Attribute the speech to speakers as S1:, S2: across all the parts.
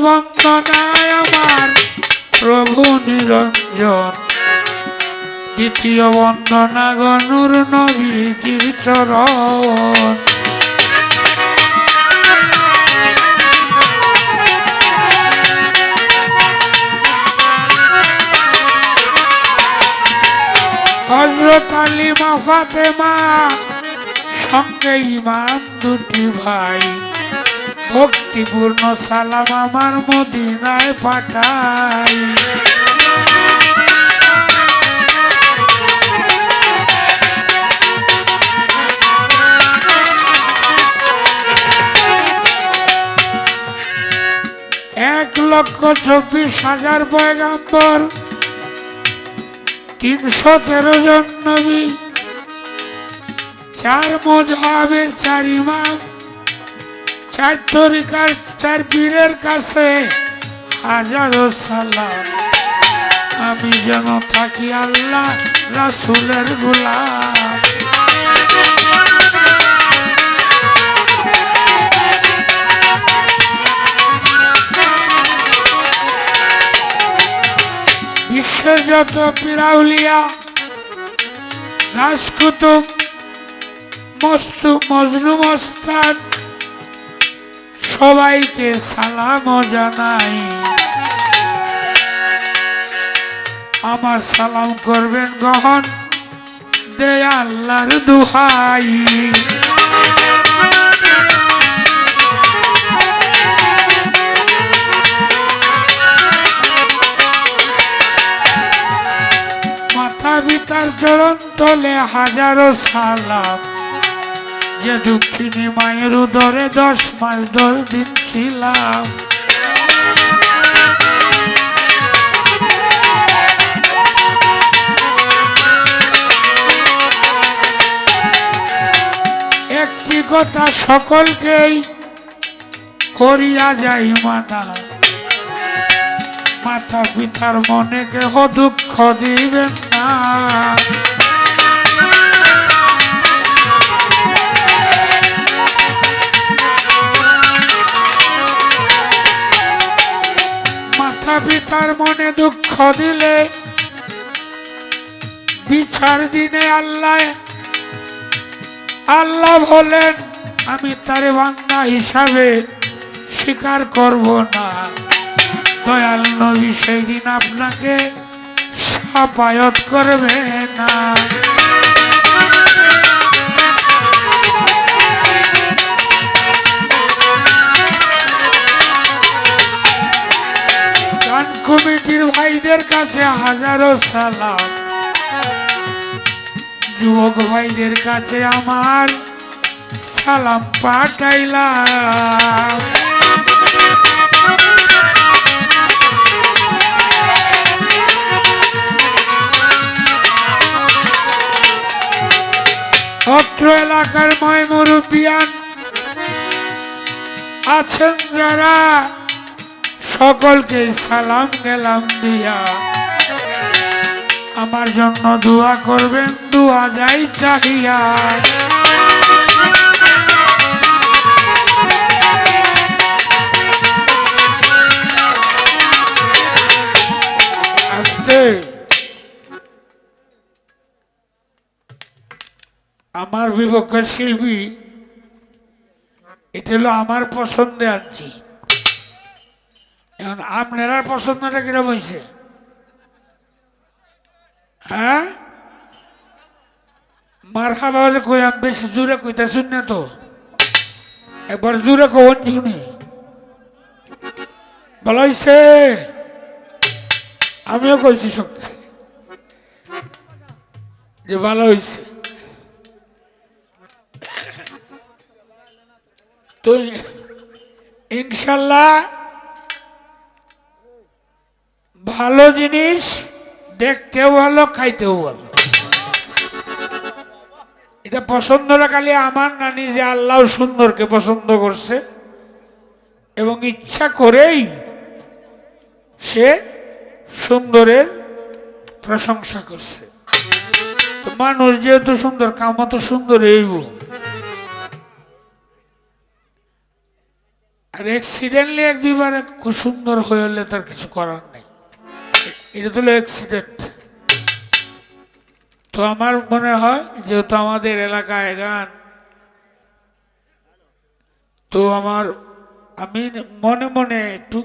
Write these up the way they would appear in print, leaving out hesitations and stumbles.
S1: বন্দনায় আমার প্রভু নিরঞ্জন, দ্বিতীয় বন্দনা গনুর নবীজির চরণ। হযরত আলী মা ফাতেমা সঙ্গে ইমাম দুটি ভাই, ভক্তিপূর্ণ সালাম আমার মদিনায় পাঠাই। এক লক্ষ 24,000 পয়গম্বর, 313 জন নবী, 4 মযহাবের 4 ইমাম, 4 তরিকার 4 পীরের কাছে হাজারো সালাম। আমি যেন থাকি আল্লাহ রাসূলের গোলাম। বিশ্বের যত পীরাউলিয়া, রাজকুতুব, মজনু মস্তান, সবাইকে সালাম জানাই। আমার সালাম করবেন গ্রহণ, দে আল্লাহর দুহাই। মাতা পিতার চরণ তলে হাজারো সালাম, যে দুঃখিনী মায়ের উদরে 10 মাস 10 দিন ছিলাম। একটি কথা সকলকেই করিয়া যাই মানা, মাতা পিতার মনে কেহ দুঃখ দিবেন না। মাতা পিতার মনে দুঃখ দিলে বিচার দিনে আল্লাহ বলেন আমি তার বান্দা হিসাবে স্বীকার করব না। দয়াল নবী সেই দিন আপনাকে শাফায়াত করবে না। গান কমিটির ভাইদের কাছে হাজারো সালাম, যুবক ভাইদের কাছে আমার সালাম পাঠাইলাম। অত্র এলাকার ময় মুরব্বিয়ান আছেন যারা, সকলকে সালাম গেলাম দিয়া। আমার জন্য দোয়া করবেন, দোয়া যাই চাহিয়া। আস্তে আমার বিপক্ষের শিল্পী, এটা হলো আমার পছন্দে আনছি। এখন আপনারা পছন্দটা কিরকম হয়েছে? হ্যাঁ, মারহাবা কই, আমি বেশি জোরে কইতেছুন না তো, একবার জোরে কন শুনি। ভালো হয়েছে, আমিও কইছি সত্যি যে ভালো হয়েছে। তো ইনশাল্লাহ ভালো জিনিস দেখতেও ভালো, খাইতেও ভালো। এটা পছন্দটা খালি আমার না, নিজে আল্লাহ সুন্দরকে পছন্দ করছে এবং ইচ্ছা করেই সে সুন্দরের প্রশংসা করছে। তো মানুষ যেহেতু সুন্দর, কামও তো সুন্দর। এই আর অ্যাক্সিডেন্টলি এক দুইবার খুব সুন্দর হয়ে হলে তার কিছু করার নেই, এটা তো হলো অ্যাক্সিডেন্ট। তো আমার মনে হয় যেহেতু আমাদের এলাকায় গান, তো আমি মনে মনে একটু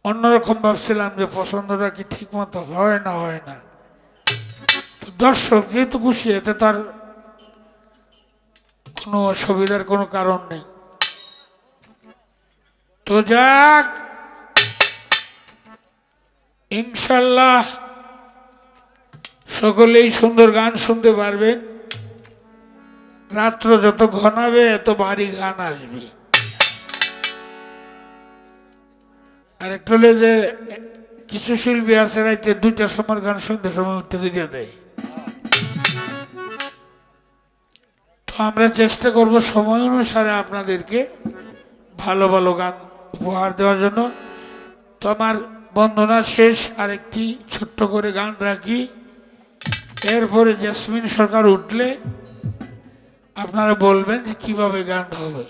S1: অন্যরকম ভাবছিলাম যে পছন্দটা কি ঠিক মতো হয় না হয় না। তো দর্শক যেহেতু খুশি, এতে তার কোনো অসুবিধার কোনো কারণ নেই। তো যাক, ইনশাল্লাহ সকলেই সুন্দর গান শুনতে পারবেন। রাত্র যত ঘনাবে এত ভারী গান আসবে। আর একটা হলে যে কিছু শিল্পী আছে রাইতে 2টার সময় গান শুনতে, সময় উঠতে 2টা দেয়। তো আমরা চেষ্টা করব সময় অনুসারে আপনাদেরকে ভালো ভালো গান উপহার দেওয়ার জন্য। তো আমার বন্দনা শেষ, আরেকটি ছোট্ট করে গান রাখি, এরপরে জেসমিন সরকার উঠলে আপনারা বলবেন যে কিভাবে গানটা হবে।